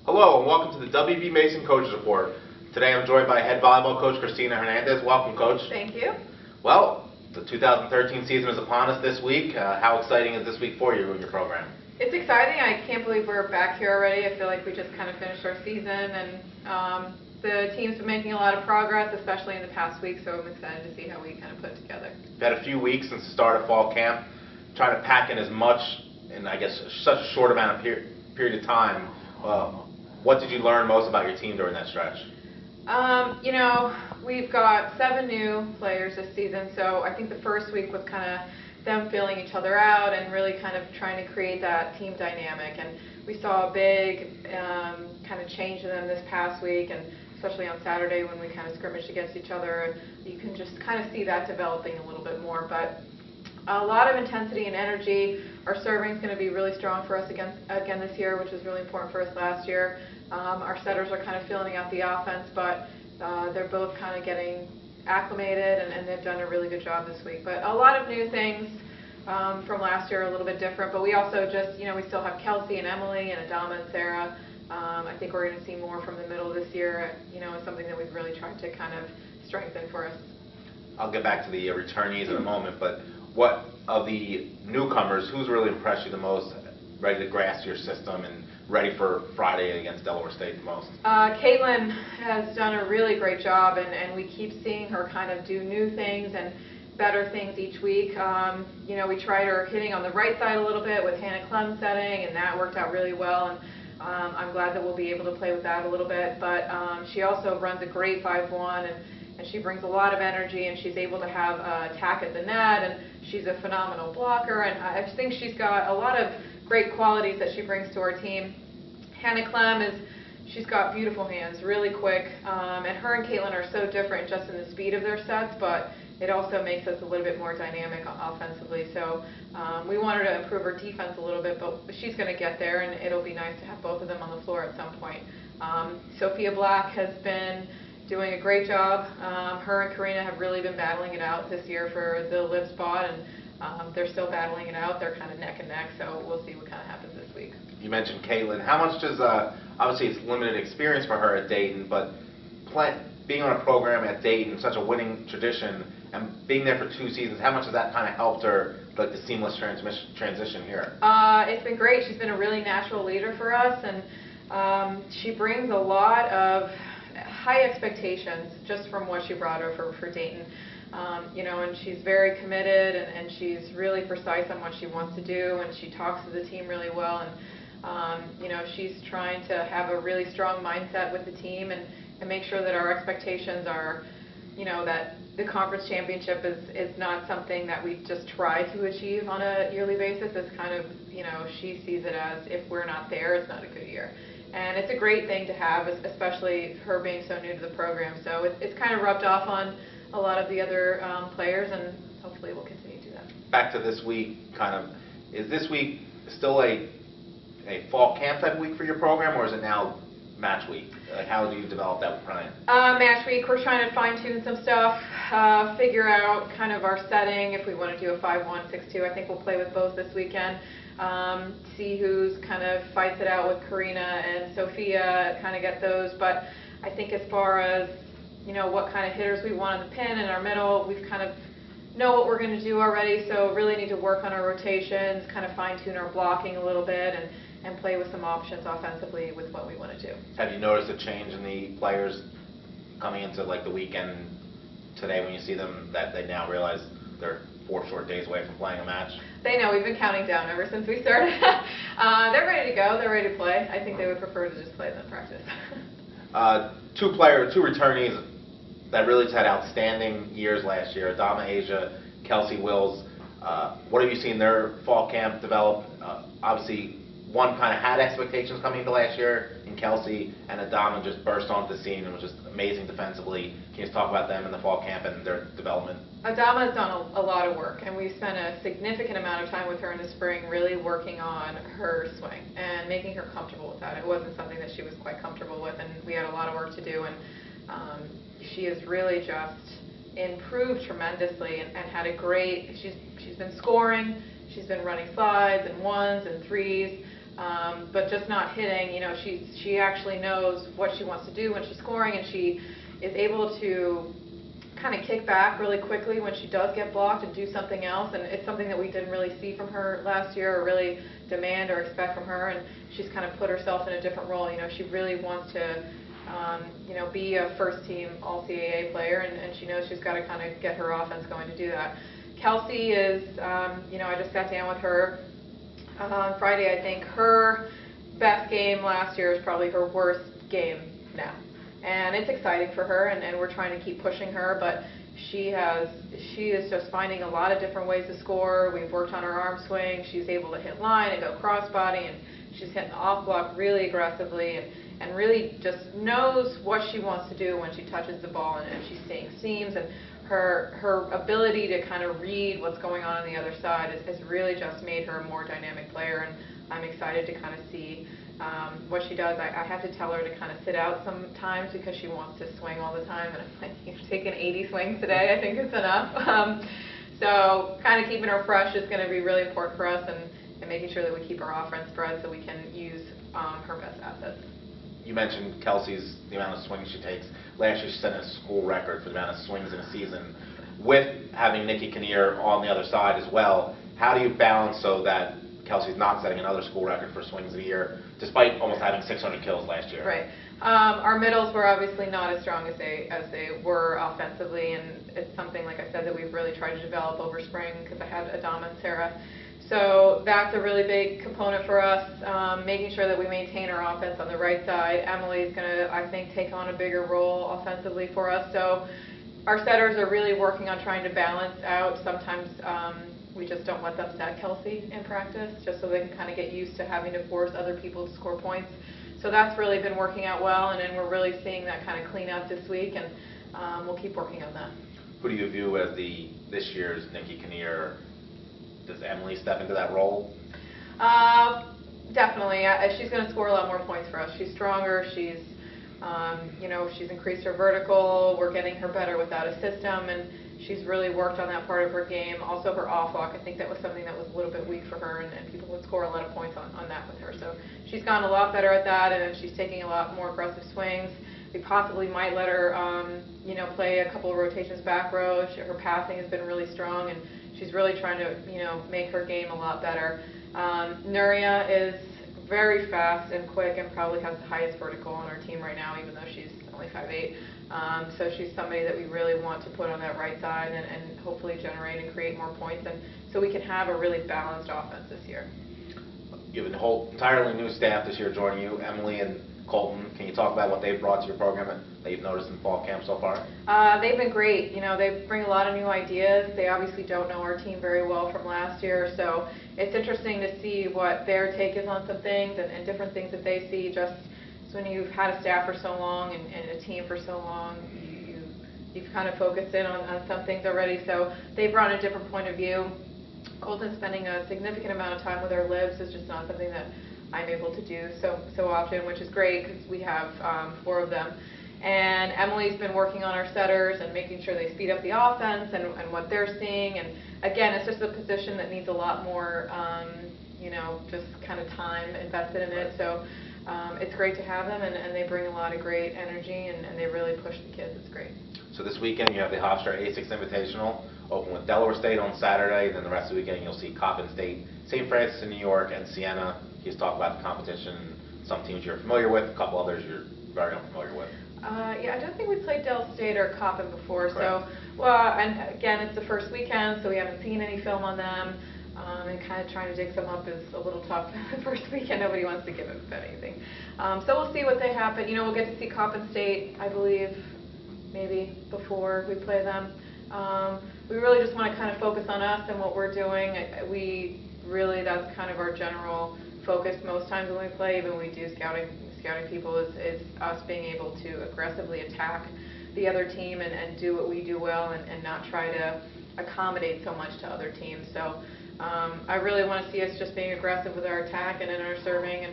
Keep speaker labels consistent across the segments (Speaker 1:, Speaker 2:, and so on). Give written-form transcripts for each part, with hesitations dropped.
Speaker 1: Hello and welcome to the WB Mason Coaches Report. Today I'm joined by head volleyball coach Kristina Hernandez. Welcome, Coach.
Speaker 2: Thank you.
Speaker 1: Well, the 2013 season is upon us this week. How exciting is this week for you and your program?
Speaker 2: It's exciting. I can't believe we're back here already. I feel like we just kind of finished our season, and the team's been making a lot of progress, especially in the past week, so I'm excited to see how we kind of put it together.
Speaker 1: You've had a few weeks since the start of fall camp, trying to pack in as much in, I guess, such a short amount of period of time. What did you learn most about your team during that stretch?
Speaker 2: You know, we've got 7 new players this season, so I think the first week was kind of them feeling each other out and really kind of trying to create that team dynamic. And we saw a big kind of change in them this past week, and especially on Saturday when we kind of scrimmaged against each other. You can just kind of see that developing a little bit more. But a lot of intensity and energy. Our serving is going to be really strong for us again this year, which was really important for us last year. Our setters are kind of filling out the offense, but they're both kind of getting acclimated, and they've done a really good job this week. But a lot of new things from last year, a little bit different. But we also just, we still have Kelsey and Emily and Adama and Sarah. I think we're going to see more from the middle this year. It's something that we've really tried to kind of strengthen for us.
Speaker 1: I'll get back to the returnees in a moment, but what of the newcomers, who's really impressed you the most, ready to grasp your system and ready for Friday against Delaware State the most?
Speaker 2: Kaitlin has done a really great job, and we keep seeing her kind of do new things and better things each week. We tried her hitting on the right side a little bit with Hannah Clem's setting, and that worked out really well. And I'm glad that we'll be able to play with that a little bit. But she also runs a great 5-1, and she brings a lot of energy, and she's able to have attack at the net, and she's a phenomenal blocker. And I just think she's got a lot of great qualities that she brings to our team. Hannah Clem she's got beautiful hands, really quick, and her and Kaitlin are so different just in the speed of their sets, but it also makes us a little bit more dynamic offensively. So we want her to improve her defense a little bit, but she's going to get there, and it'll be nice to have both of them on the floor at some point. Sophia Black has been doing a great job. Her and Karina have really been battling it out this year for the live spot, and they're still battling it out. They're kind of neck and neck, so we'll see what kind of happens this week.
Speaker 1: You mentioned Kaitlin. How much does, obviously it's limited experience for her at Dayton, but being on a program at Dayton, such a winning tradition, and being there for 2 seasons, how much has that kind of helped her, like the seamless transition here?
Speaker 2: It's been great. She's been a really natural leader for us, and she brings a lot of high expectations just from what she brought over for Dayton. And she's very committed, and she's really precise on what she wants to do, and she talks to the team really well, and she's trying to have a really strong mindset with the team and make sure that our expectations are, that the conference championship is not something that we just try to achieve on a yearly basis. It's kind of, she sees it as if we're not there, it's not a good year. And it's a great thing to have, especially her being so new to the program. So it's kind of rubbed off on a lot of the other players, and hopefully we'll continue to do that.
Speaker 1: Back to this week, is this week still a fall camp type week for your program, or is it now match week? How do you develop that with Brian?
Speaker 2: Match week, we're trying to fine-tune some stuff, figure out kind of our setting. If we want to do a 5-1, 6-2, I think we'll play with both this weekend. See who's kind of fights it out with Karina and Sophia, kind of get those. But I think as far as what kind of hitters we want on the pin in our middle, we've kind of know what we're going to do already, so really need to work on our rotations, kind of fine-tune our blocking a little bit, and play with some options offensively with what we want to do.
Speaker 1: Have you noticed a change in the players coming into like the weekend today when you see them, that they now realize they're 4 short days away from playing a match?
Speaker 2: They know. We've been counting down ever since we started. They're ready to go. They're ready to play. I think they would prefer to just play than practice.
Speaker 1: 2 returnees that really just had outstanding years last year, Adama Asia, Kelsey Wills. What have you seen their fall camp develop? Obviously, one kind of had expectations coming into last year in Kelsey, and Adama just burst onto the scene and was just amazing defensively. Can you just talk about them in the fall camp and their development?
Speaker 2: Adama has done a lot of work, and we've spent a significant amount of time with her in the spring really working on her swing and making her comfortable with that. It wasn't something that she was quite comfortable with, and we had a lot of work to do, and she has really just improved tremendously and had a great, she's been scoring, she's been running slides and 1s and 3s. but just not hitting. You know, she actually knows what she wants to do when she's scoring, and she is able to kind of kick back really quickly when she does get blocked and do something else, and it's something that we didn't really see from her last year or really demand or expect from her, and she's kind of put herself in a different role. You know, she really wants to you know, be a first-team All-CAA player, and she knows she's got to kind of get her offense going to do that. Kelsey is, you know, I just sat down with her on Friday. I think her best game last year is probably her worst game now. And it's exciting for her, and we're trying to keep pushing her, but she is just finding a lot of different ways to score. We've worked on her arm swing. She's able to hit line and go crossbody, and she's hitting the off block really aggressively, and really just knows what she wants to do when she touches the ball, and she's seeing seams, and her ability to kind of read what's going on the other side has really just made her a more dynamic player, and I'm excited to kind of see what she does. I have to tell her to kind of sit out sometimes because she wants to swing all the time, and I'm like, you've taken 80 swings today, I think it's enough. So kind of keeping her fresh is going to be really important for us, and making sure that we keep our offense spread so we can use her best assets.
Speaker 1: You mentioned Kelsey's, the amount of swings she takes. Last year she set a school record for the amount of swings in a season. With having Nikki Kinnear on the other side as well, how do you balance so that Kelsey's not setting another school record for swings in a year, despite almost having 600 kills last year?
Speaker 2: Right. Our middles were obviously not as strong as they were offensively, and it's something, like I said, that we've really tried to develop over spring because I had Adama and Sarah. So that's a really big component for us, making sure that we maintain our offense on the right side. Emily's going to, I think, take on a bigger role offensively for us. So our setters are really working on trying to balance out. Sometimes we just don't let them set Kelsey in practice, just so they can kind of get used to having to force other people to score points. So that's really been working out well, and then we're really seeing that kind of clean up this week, and we'll keep working on that.
Speaker 1: Who do you view as this year's Nikki Kinnear? Does Emily step into that role?
Speaker 2: Definitely. She's going to score a lot more points for us. She's stronger. She's, you know, she's increased her vertical. We're getting her better without a system, and she's really worked on that part of her game. Also, her off block, I think that was something that was a little bit weak for her, and people would score a lot of points on that with her. So she's gotten a lot better at that, and she's taking a lot more aggressive swings. We possibly might let her, you know, play a couple of rotations back row. Her passing has been really strong, and she's really trying to, you know, make her game a lot better. Nuria is very fast and quick and probably has the highest vertical on our team right now, even though she's only 5'8". So she's somebody that we really want to put on that right side and hopefully generate and create more points, and so we can have a really balanced offense this year.
Speaker 1: You have a whole entirely new staff this year joining you, Emily and Colton. Can you talk about what they've brought to your program that you've noticed in fall camp so far?
Speaker 2: They've been great. You know, they bring a lot of new ideas. They obviously don't know our team very well from last year, so it's interesting to see what their take is on some things and different things that they see. Just when you've had a staff for so long and a team for so long, you've kind of focused in on some things already. So they brought a different point of view. Colton spending a significant amount of time with our libs is just not something that I'm able to do so often, which is great because we have 4 of them. And Emily's been working on our setters and making sure they speed up the offense and what they're seeing. And again, it's just a position that needs a lot more, you know, just kind of time invested in it. So it's great to have them, and they bring a lot of great energy, and they really push the kids. It's great.
Speaker 1: So this weekend you have the Hofstra Invitational, open with Delaware State on Saturday, and then the rest of the weekend you'll see Coppin State, St. Francis in New York, and Siena. Can you talk about the competition? Some teams you're familiar with, a couple others you're very unfamiliar with.
Speaker 2: Yeah, I don't think we've played Del State or Coppin before.
Speaker 1: Correct.
Speaker 2: So, well, and again, it's the first weekend, so we haven't seen any film on them, and kind of trying to dig some up is a little tough. The first weekend, nobody wants to give up anything. So we'll see what they happen. You know, we'll get to see Coppin State, I believe, maybe before we play them. We really just want to kind of focus on us and what we're doing. That's kind of our general focus most times when we play, even when we do scouting people, is us being able to aggressively attack the other team and do what we do well and not try to accommodate so much to other teams. So I really want to see us just being aggressive with our attack and in our serving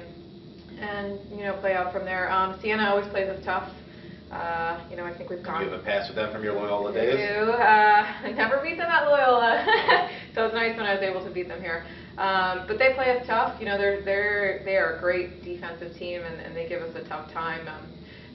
Speaker 2: and you know, play out from there. Siena always plays us tough. You know, I think we've gone.
Speaker 1: You have a pass with them from your Loyola days?
Speaker 2: I do. I never beat them at Loyola, so it was nice when I was able to beat them here. But they play us tough. You know, they are a great defensive team, and they give us a tough time.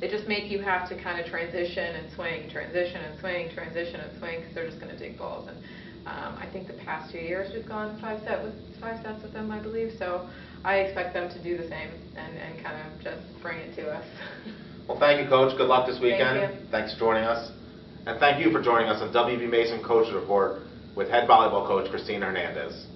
Speaker 2: They just make you have to kind of transition and swing, transition and swing, transition and swing, because they're just going to dig balls. And I think the past 2 years we've gone five sets with them, I believe. So I expect them to do the same and kind of just bring it to us.
Speaker 1: Well, thank you, Coach. Good luck this weekend.
Speaker 2: Thank you.
Speaker 1: Thanks for joining us. And thank you for joining us on WB Mason Coach Report with head volleyball coach Kristina Hernandez.